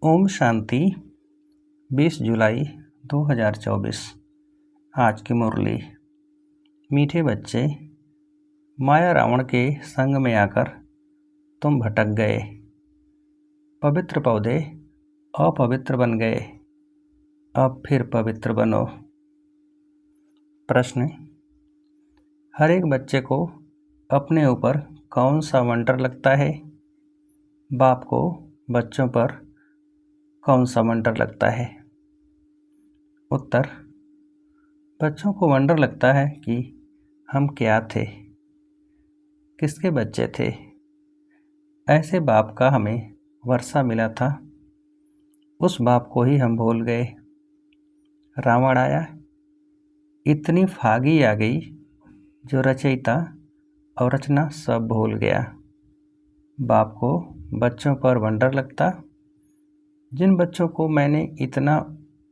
ओम शांति। 20 जुलाई 2024। आज की मुरली। मीठे बच्चे, माया रावण के संग में आकर तुम भटक गए। पवित्र पौधे अपवित्र बन गए, अब फिर पवित्र बनो। प्रश्न: हर एक बच्चे को अपने ऊपर कौन सा वंडर लगता है? बाप को बच्चों पर कौन सा वंडर लगता है? उत्तर: बच्चों को वंडर लगता है कि हम क्या थे, किसके बच्चे थे। ऐसे बाप का हमें वर्षा मिला था, उस बाप को ही हम भूल गए। रावण आया, इतनी फागी आ गई जो रचयिता और रचना सब भूल गया। बाप को बच्चों पर वंडर लगता, जिन बच्चों को मैंने इतना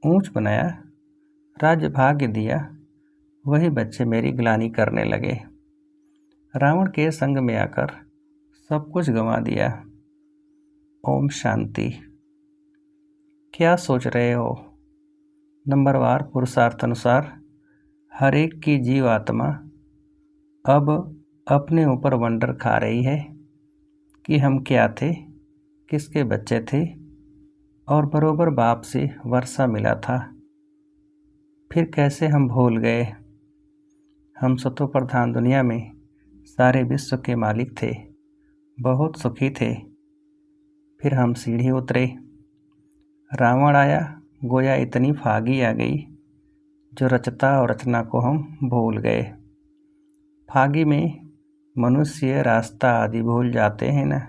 ऊंच बनाया, राज्य भाग्य दिया, वही बच्चे मेरी ग्लानि करने लगे। रावण के संग में आकर सब कुछ गंवा दिया। ओम शांति। क्या सोच रहे हो? नंबरवार पुरुषार्थ अनुसार हर एक की जीव आत्मा अब अपने ऊपर वंडर खा रही है कि हम क्या थे, किसके बच्चे थे, और बरोबर बाप से वर्षा मिला था, फिर कैसे हम भूल गए। हम सतो प्रधान दुनिया में सारे विश्व के मालिक थे, बहुत सुखी थे, फिर हम सीढ़ी उतरे। रावण आया, गोया इतनी फागी आ गई जो रचता और रचना को हम भूल गए। फागी में मनुष्य रास्ता आदि भूल जाते हैं ना,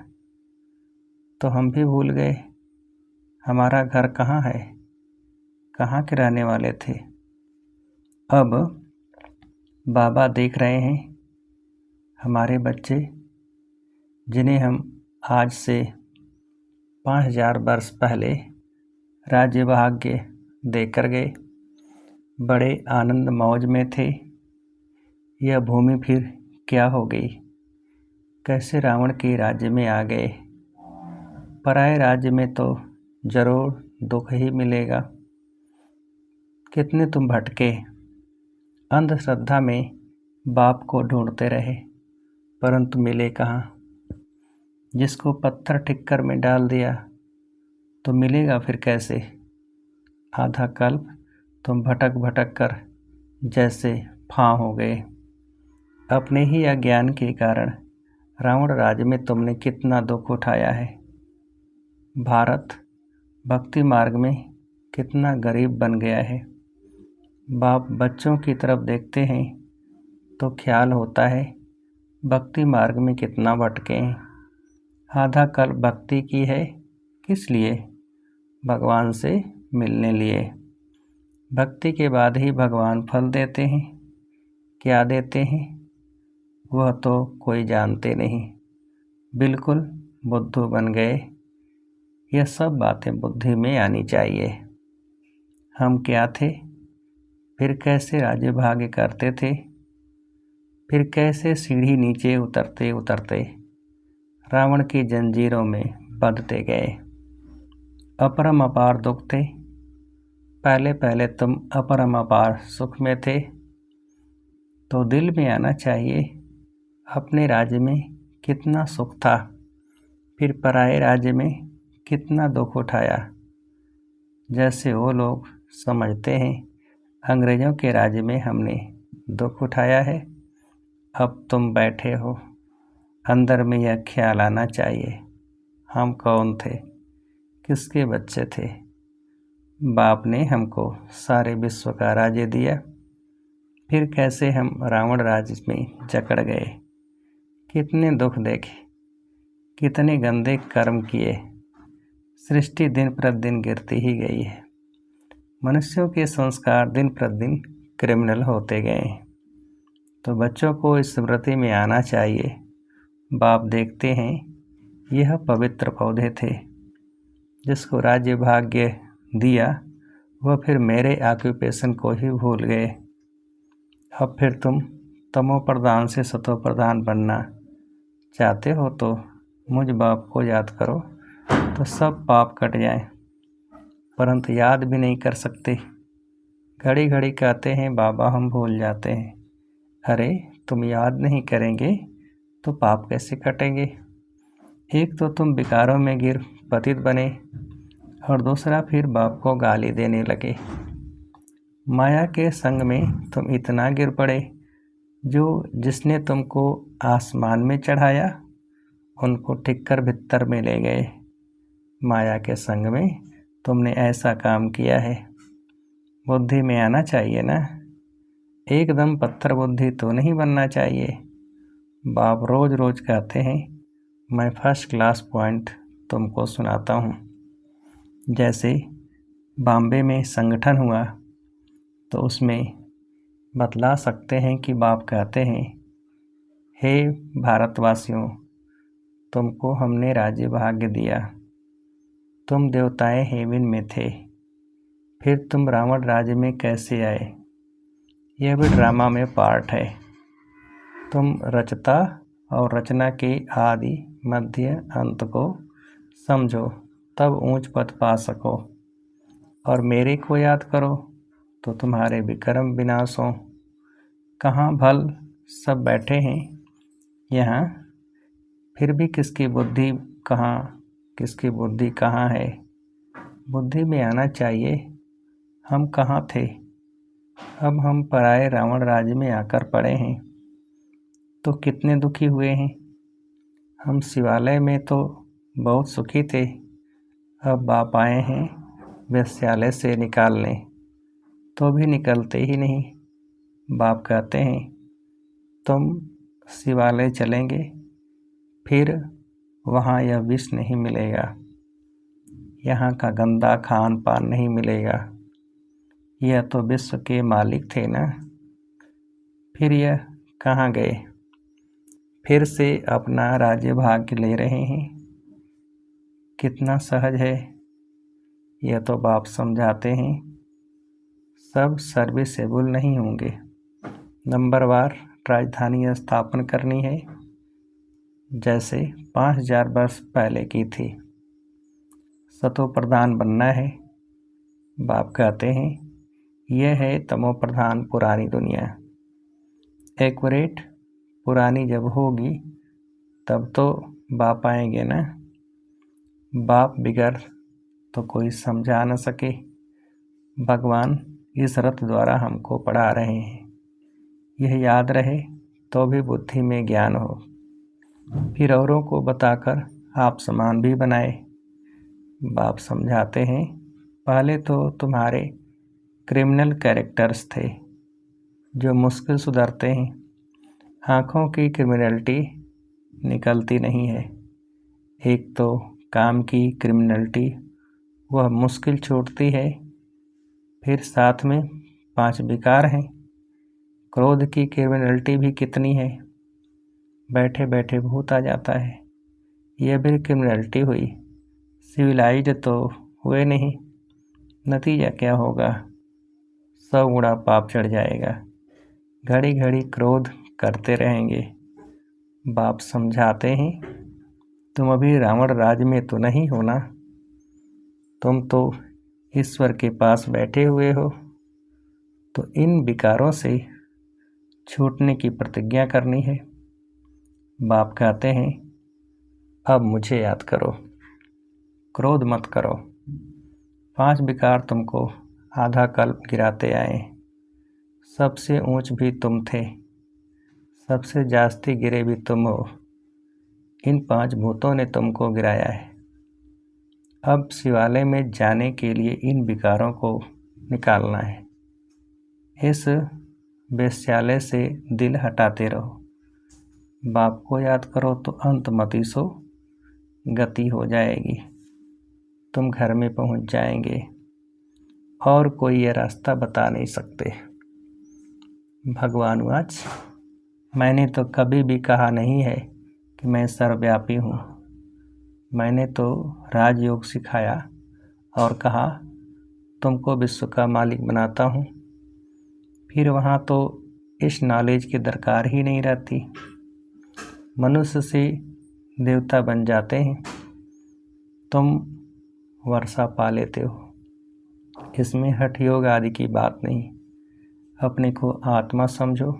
तो हम भी भूल गए हमारा घर कहाँ है, कहाँ के रहने वाले थे। अब बाबा देख रहे हैं हमारे बच्चे, जिन्हें हम आज से 5000 वर्ष पहले राज्य भाग्य देकर गए, बड़े आनंद मौज में थे। यह भूमि फिर क्या हो गई, कैसे रावण के राज्य में आ गए। पराए राज्य में तो जरूर दुख ही मिलेगा। कितने तुम भटके, अंधश्रद्धा में बाप को ढूंढते रहे, परंतु मिले कहाँ। जिसको पत्थर टिक्कर में डाल दिया तो मिलेगा फिर कैसे। आधा कल्प तुम भटक भटक कर जैसे फां हो गए। अपने ही अज्ञान के कारण रावण राज्य में तुमने कितना दुख उठाया है। भारत भक्ति मार्ग में कितना गरीब बन गया है। बाप बच्चों की तरफ देखते हैं तो ख्याल होता है भक्ति मार्ग में कितना भटके हैं। आधा कल्प भक्ति की है, किस लिए? भगवान से मिलने लिए। भक्ति के बाद ही भगवान फल देते हैं। क्या देते हैं वह तो कोई जानते नहीं। बिल्कुल बुद्धू बन गए। यह सब बातें बुद्धि में आनी चाहिए। हम क्या थे, फिर कैसे राज्य भाग्य करते थे, फिर कैसे सीढ़ी नीचे उतरते उतरते रावण की जंजीरों में बंधते गए। अपरम अपार दुख थे। पहले पहले तुम अपरम अपार सुख में थे, तो दिल में आना चाहिए अपने राज्य में कितना सुख था, फिर पराए राज्य में कितना दुख उठाया। जैसे वो लोग समझते हैं अंग्रेज़ों के राज्य में हमने दुख उठाया है, अब तुम बैठे हो, अंदर में यह ख्याल आना चाहिए हम कौन थे, किसके बच्चे थे। बाप ने हमको सारे विश्व का राज्य दिया, फिर कैसे हम रावण राज्य में जकड़ गए। कितने दुख देखे, कितने गंदे कर्म किए। सृष्टि दिन प्रतिदिन गिरती ही गई है। मनुष्यों के संस्कार दिन प्रतिदिन क्रिमिनल होते गए। तो बच्चों को स्मृति में आना चाहिए। बाप देखते हैं यह पवित्र पौधे थे, जिसको राज्य भाग्य दिया, वह फिर मेरे ऑक्यूपेशन को ही भूल गए। अब फिर तुम तमो प्रधान से सतो प्रधान बनना चाहते हो तो मुझ बाप को याद करो, तो सब पाप कट जाए। परंतु याद भी नहीं कर सकते। घड़ी घड़ी कहते हैं बाबा हम भूल जाते हैं। अरे तुम याद नहीं करेंगे तो पाप कैसे कटेंगे? एक तो तुम विकारों में गिर पतित बने और दूसरा फिर बाप को गाली देने लगे। माया के संग में तुम इतना गिर पड़े जो जिसने तुमको आसमान में चढ़ाया उनको ठीक कर भीतर में ले गए। माया के संग में तुमने ऐसा काम किया है। बुद्धि में आना चाहिए ना, एकदम पत्थर बुद्धि तो नहीं बनना चाहिए। बाप रोज रोज कहते हैं मैं फर्स्ट क्लास पॉइंट तुमको सुनाता हूँ। जैसे बॉम्बे में संगठन हुआ तो उसमें बतला सकते हैं कि बाप कहते हैं हे भारतवासियों, तुमको हमने राज्य भाग्य दिया, तुम देवताएं हेवन में थे, फिर तुम रावण राज्य में कैसे आए? यह भी ड्रामा में पार्ट है। तुम रचता और रचना के आदि मध्य अंत को समझो, तब ऊंच पद पा सको। और मेरे को याद करो तो तुम्हारे विक्रम विनाश हो। कहाँ भल सब बैठे हैं यहाँ, फिर भी किसकी बुद्धि कहाँ है? बुद्धि में आना चाहिए हम कहाँ थे। अब हम पराए रावण राज्य में आकर पड़े हैं तो कितने दुखी हुए हैं। हम शिवालय में तो बहुत सुखी थे, अब बाप आए हैं वेश्यालय से निकालने तो भी निकलते ही नहीं। बाप कहते हैं तुम शिवालय चलेंगे, फिर वहाँ यह विष नहीं मिलेगा, यहाँ का गंदा खान पान नहीं मिलेगा। यह तो विश्व के मालिक थे ना, फिर यह कहाँ गए? फिर से अपना राज्य भाग्य ले रहे हैं। कितना सहज है, यह तो बाप समझाते हैं। सब सर्विसेबल नहीं होंगे। नंबरवार राजधानी स्थापन करनी है जैसे 5000 वर्ष पहले की थी। सतो प्रधान बनना है। बाप कहते हैं यह है तमो प्रधान पुरानी दुनिया। एक्यूरेट पुरानी जब होगी तब तो बाप आएंगे ना। बाप बिगड़ तो कोई समझा न सके। भगवान इस रथ द्वारा हमको पढ़ा रहे हैं। यह याद रहे तो भी बुद्धि में ज्ञान हो, फिर औरों को बताकर आप समान भी बनाए। बाप समझाते हैं पहले तो तुम्हारे क्रिमिनल कैरेक्टर्स थे जो मुश्किल सुधरते हैं। आँखों की क्रिमिनलिटी निकलती नहीं है। एक तो काम की क्रिमिनलिटी, वह मुश्किल छूटती है। फिर साथ में 5 विकार हैं। क्रोध की क्रिमिनलिटी भी कितनी है, बैठे बैठे भूत आ जाता है। यह भी क्रिमिनलिटी हुई। सिविलाइज तो हुए नहीं, नतीजा क्या होगा? 100 गुणा पाप चढ़ जाएगा। घड़ी घड़ी क्रोध करते रहेंगे। बाप समझाते हैं तुम अभी रावण राज में तो नहीं हो ना, तुम तो ईश्वर के पास बैठे हुए हो। तो इन विकारों से छूटने की प्रतिज्ञा करनी है। बाप कहते हैं अब मुझे याद करो, क्रोध मत करो। 5 विकार तुमको आधा कल्प गिराते आए। सबसे ऊंच भी तुम थे, सबसे जास्ती गिरे भी तुम हो। इन 5 भूतों ने तुमको गिराया है। अब शिवालय में जाने के लिए इन विकारों को निकालना है। इस वेश्यालय से दिल हटाते रहो। बाप को याद करो तो अंत मतीसो गति हो जाएगी। तुम घर में पहुंच जाएंगे और कोई ये रास्ता बता नहीं सकते। भगवान वाच, मैंने तो कभी भी कहा नहीं है कि मैं सर्वव्यापी हूँ। मैंने तो राजयोग सिखाया और कहा तुमको विश्व का मालिक बनाता हूँ। फिर वहाँ तो इस नॉलेज की दरकार ही नहीं रहती। मनुष्य से देवता बन जाते हैं। तुम वर्षा पा लेते हो, इसमें हठ योग आदि की बात नहीं। अपने को आत्मा समझो।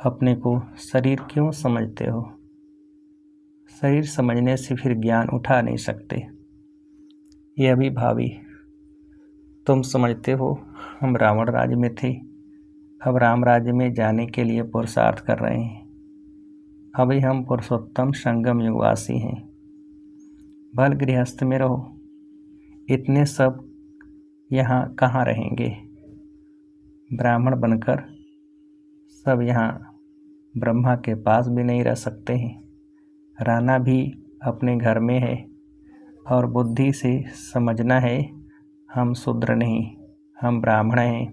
अपने को शरीर क्यों समझते हो? शरीर समझने से फिर ज्ञान उठा नहीं सकते। ये अभी भावी तुम समझते हो हम रावण राज्य में थे, अब राम राज्य में जाने के लिए पुरुषार्थ कर रहे हैं। अभी हम पुरुषोत्तम संगम युगवासी हैं। भल गृहस्थ में रहो। इतने सब यहाँ कहाँ रहेंगे? ब्राह्मण बनकर सब यहाँ ब्रह्मा के पास भी नहीं रह सकते हैं। रहना भी अपने घर में है और बुद्धि से समझना है हम शूद्र नहीं, हम ब्राह्मण हैं।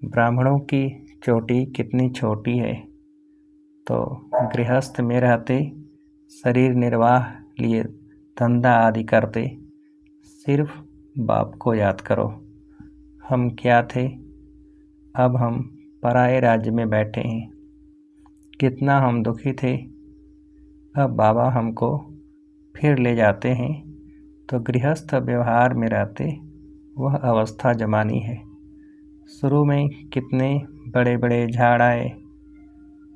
ब्राह्मणों की चोटी कितनी छोटी है। तो गृहस्थ में रहते, शरीर निर्वाह लिए धंधा आदि करते, सिर्फ बाप को याद करो। हम क्या थे, अब हम पराए राज्य में बैठे हैं। कितना हम दुखी थे, अब बाबा हमको फिर ले जाते हैं। तो गृहस्थ व्यवहार में रहते वह अवस्था जमानी है। शुरू में कितने बड़े बड़े झाड़ आए,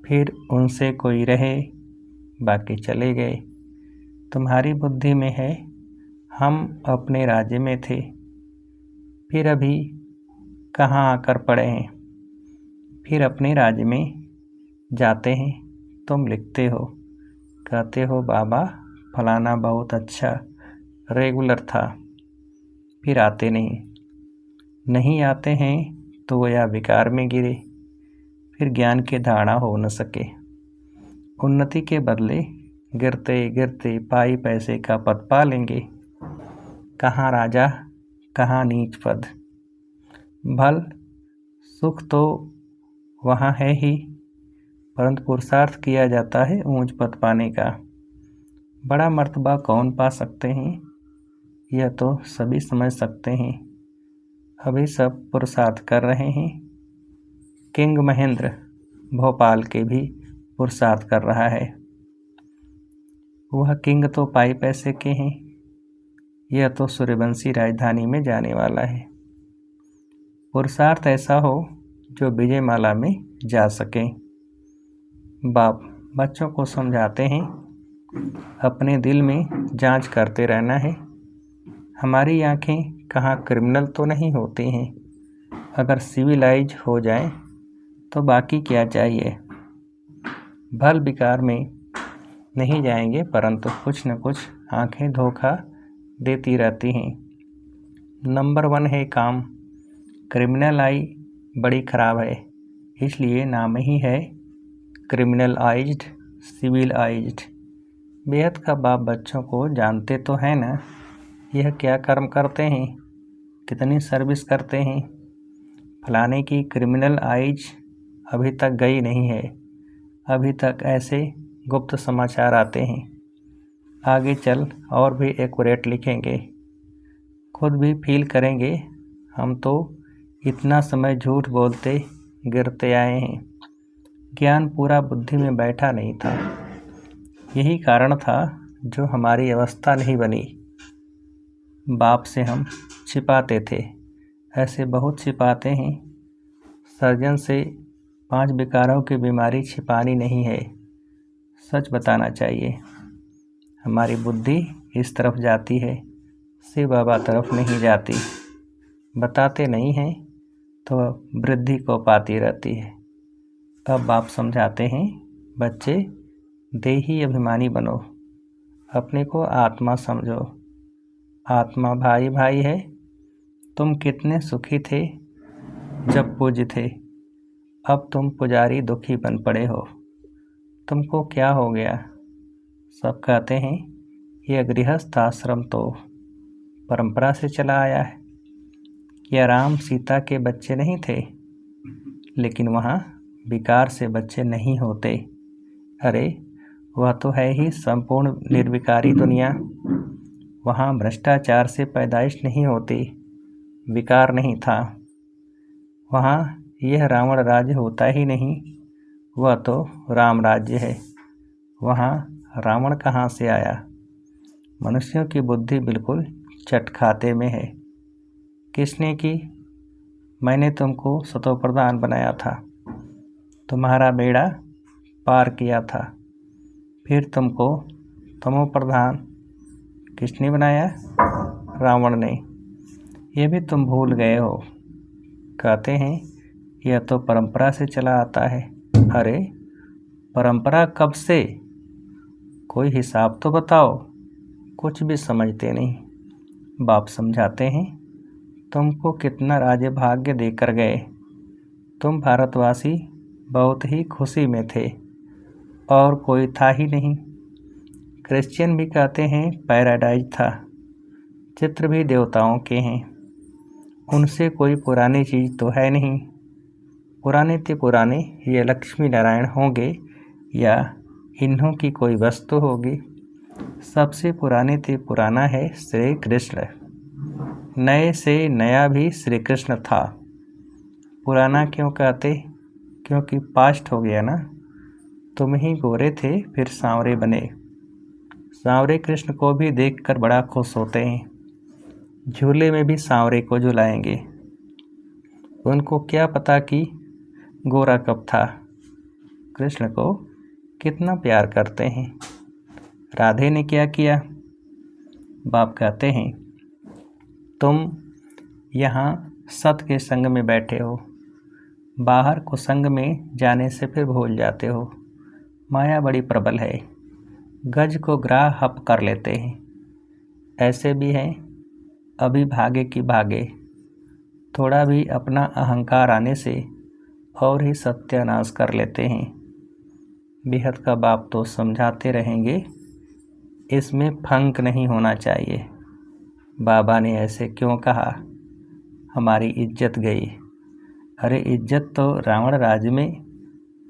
फिर उनसे कोई रहे, बाकी चले गए। तुम्हारी बुद्धि में है हम अपने राज्य में थे, फिर अभी कहाँ आकर पड़े हैं। फिर अपने राज्य में जाते हैं, तुम लिखते हो, कहते हो बाबा फलाना बहुत अच्छा रेगुलर था, फिर आते नहीं आते हैं तो वो या विकार में गिरे, फिर ज्ञान के धारणा हो न सके। उन्नति के बदले गिरते गिरते पाई पैसे का पद पा लेंगे। कहाँ राजा, कहाँ नीच पद। भल सुख तो वहाँ है ही, परंतु पुरुषार्थ किया जाता है ऊंच पद पाने का। बड़ा मर्तबा कौन पा सकते हैं, यह तो सभी समझ सकते हैं। अभी सब पुरुषार्थ कर रहे हैं। किंग महेंद्र भोपाल के भी पुरुषार्थ कर रहा है। वह किंग तो पाई पैसे के हैं, यह तो सूर्यवंशी राजधानी में जाने वाला है। पुरुषार्थ ऐसा हो जो विजयमाला में जा सके। बाप बच्चों को समझाते हैं, अपने दिल में जांच करते रहना है। हमारी आंखें कहाँ क्रिमिनल तो नहीं होती हैं। अगर सिविलाइज हो जाए तो बाकी क्या चाहिए। भल विकार में नहीं जाएंगे, परंतु कुछ न कुछ आंखें धोखा देती रहती हैं। नंबर 1 है काम। क्रिमिनल आई बड़ी खराब है, इसलिए नाम ही है क्रिमिनल आइज्ड, सिविल आइज्ड। बेहद का बाप बच्चों को जानते तो हैं ना, यह क्या कर्म करते हैं, कितनी सर्विस करते हैं। फलाने की क्रिमिनल आइज अभी तक गई नहीं है। अभी तक ऐसे गुप्त समाचार आते हैं। आगे चल और भी एक्यूरेट लिखेंगे। खुद भी फील करेंगे हम तो इतना समय झूठ बोलते गिरते आए हैं। ज्ञान पूरा बुद्धि में बैठा नहीं था। यही कारण था जो हमारी अवस्था नहीं बनी। बाप से हम छिपाते थे, ऐसे बहुत छिपाते हैं। सर्जन से 5 विकारों की बीमारी छिपानी नहीं है, सच बताना चाहिए। हमारी बुद्धि इस तरफ जाती है, शिव बाबा तरफ नहीं जाती। बताते नहीं हैं तो वृद्धि को पाती रहती है। अब बाप समझाते हैं, बच्चे देही अभिमानी बनो, अपने को आत्मा समझो। आत्मा भाई भाई है। तुम कितने सुखी थे जब पूज्य थे, अब तुम पुजारी दुखी बन पड़े हो। तुमको क्या हो गया? सब कहते हैं यह गृहस्थ आश्रम तो परंपरा से चला आया है। क्या राम सीता के बच्चे नहीं थे? लेकिन वहाँ विकार से बच्चे नहीं होते। अरे वह तो है ही संपूर्ण निर्विकारी दुनिया। वहाँ भ्रष्टाचार से पैदाइश नहीं होती, विकार नहीं था। वहाँ यह रावण राज्य होता ही नहीं, वह तो राम राज्य है। वहाँ रावण कहाँ से आया? मनुष्यों की बुद्धि बिल्कुल चटखाते में है। किसने की? मैंने तुमको सतोप्रधान बनाया था, तुम्हारा बेड़ा पार किया था। फिर तुमको तमोप्रधान किसने बनाया? रावण ने। ये भी तुम भूल गए हो। कहते हैं यह तो परंपरा से चला आता है। अरे परंपरा कब से? कोई हिसाब तो बताओ। कुछ भी समझते नहीं। बाप समझाते हैं, तुमको कितना राज्य भाग्य देकर गए। तुम भारतवासी बहुत ही खुशी में थे और कोई था ही नहीं। क्रिश्चियन भी कहते हैं पैराडाइज था। चित्र भी देवताओं के हैं, उनसे कोई पुरानी चीज़ तो है नहीं। पुराने ते पुराने ये लक्ष्मी नारायण होंगे या इन्हों की कोई वस्तु होगी। सबसे पुराने ते पुराना है श्री कृष्ण। नए से नया भी श्री कृष्ण था। पुराना क्यों कहते? क्योंकि पास्ट हो गया ना। तुम ही गोरे थे फिर सांवरे बने। सांवरे कृष्ण को भी देखकर बड़ा खुश होते हैं। झूले में भी सांवरे को झुलाएंगे। उनको क्या पता कि गोरा कब था। कृष्ण को कितना प्यार करते हैं। राधे ने क्या किया? बाप कहते हैं तुम यहाँ सत के संग में बैठे हो, बाहर कुसंग में जाने से फिर भूल जाते हो। माया बड़ी प्रबल है, गज को ग्राह हप कर लेते हैं। ऐसे भी हैं अभी भागे की भागे। थोड़ा भी अपना अहंकार आने से और ही सत्यानाश कर लेते हैं। बेहद का बाप तो समझाते रहेंगे, इसमें फंक नहीं होना चाहिए। बाबा ने ऐसे क्यों कहा? हमारी इज्जत गई। अरे इज्जत तो रावण राज्य में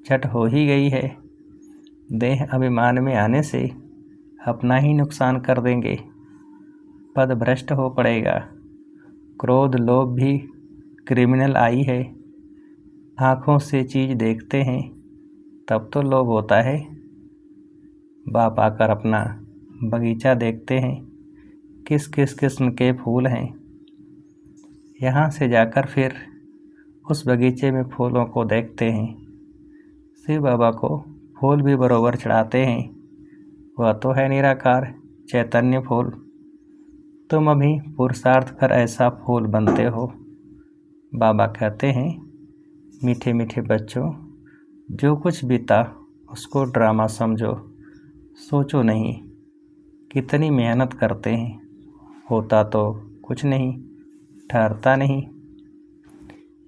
झट हो ही गई है। देह अभिमान में आने से अपना ही नुकसान कर देंगे। पद भ्रष्ट हो पड़ेगा। क्रोध लोभ भी क्रिमिनल आई है। आँखों से चीज़ देखते हैं तब तो लोभ होता है। बाप आकर अपना बगीचा देखते हैं, किस किस किस्म के फूल हैं। यहाँ से जाकर फिर उस बगीचे में फूलों को देखते हैं। शिव बाबा को फूल भी बरोबर चढ़ाते हैं। वह तो है निराकार चैतन्य फूल। तुम अभी पुरुषार्थ कर ऐसा फूल बनते हो। बाबा कहते हैं मीठे मीठे बच्चों, जो कुछ बीता उसको ड्रामा समझो। सोचो नहीं कितनी मेहनत करते हैं, होता तो कुछ नहीं, ठहरता नहीं।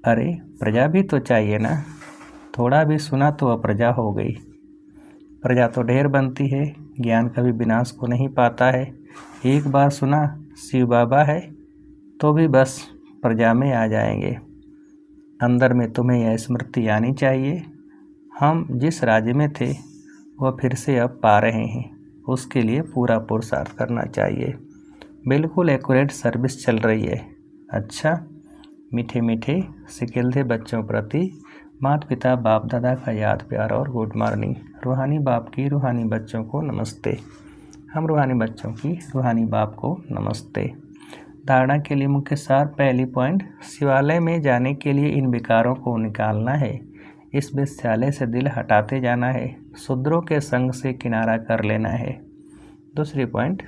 अरे प्रजा भी तो चाहिए ना। थोड़ा भी सुना तो अप्रजा हो गई। प्रजा तो ढेर बनती है, ज्ञान कभी विनाश को नहीं पाता है। एक बार सुना शिव बाबा है तो भी बस प्रजा में आ जाएंगे। अंदर में तुम्हें यह स्मृति आनी चाहिए, हम जिस राज्य में थे वह फिर से अब पा रहे हैं। उसके लिए पूरा पुरुषार्थ करना चाहिए। बिल्कुल एक्यूरेट सर्विस चल रही है। अच्छा, मीठे मीठे सिकिलधे बच्चों प्रति माता पिता बाप दादा का याद प्यार और गुड मॉर्निंग। रूहानी बाप की रूहानी बच्चों को नमस्ते। हम रूहानी बच्चों की रूहानी बाप को नमस्ते। धारणा के लिए मुख्य सार। पहली पॉइंट, शिवालय में जाने के लिए इन विकारों को निकालना है। इस वेश्यालय से दिल हटाते जाना है। शूद्रों के संग से किनारा कर लेना है। दूसरी पॉइंट,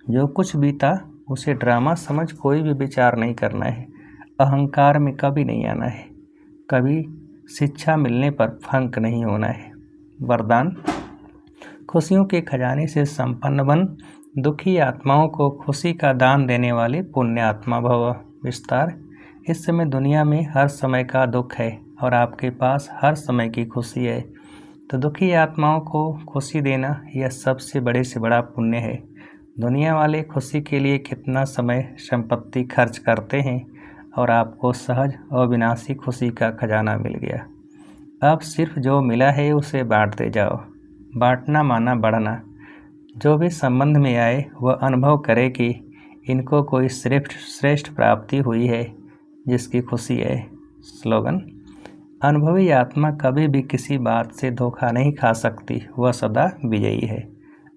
जो कुछ बीता उसे ड्रामा समझ कोई भी विचार नहीं करना है। अहंकार में कभी नहीं आना है। कभी शिक्षा मिलने पर फंक नहीं होना है। वरदान, खुशियों के खजाने से संपन्न बन, दुखी आत्माओं को खुशी का दान देने वाले पुण्य आत्मा भव। विस्तार, इस समय दुनिया में हर समय का दुख है और आपके पास हर समय की खुशी है, तो दुखी आत्माओं को खुशी देना यह सबसे बड़े से बड़ा पुण्य है। दुनिया वाले खुशी के लिए कितना समय संपत्ति खर्च करते हैं और आपको सहज और विनाशी खुशी का खजाना मिल गया। अब सिर्फ जो मिला है उसे बांटते जाओ। बांटना माना बढ़ना। जो भी संबंध में आए वह अनुभव करे कि इनको कोई श्रेष्ठ प्राप्ति हुई है जिसकी खुशी है। स्लोगन, अनुभवी आत्मा कभी भी किसी बात से धोखा नहीं खा सकती, वह सदा विजयी है।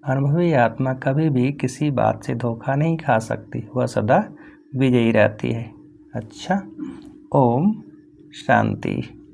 अनुभवी आत्मा कभी भी किसी बात से धोखा नहीं खा सकती, वह सदा विजयी रहती है। अच्छा, ओम शांति।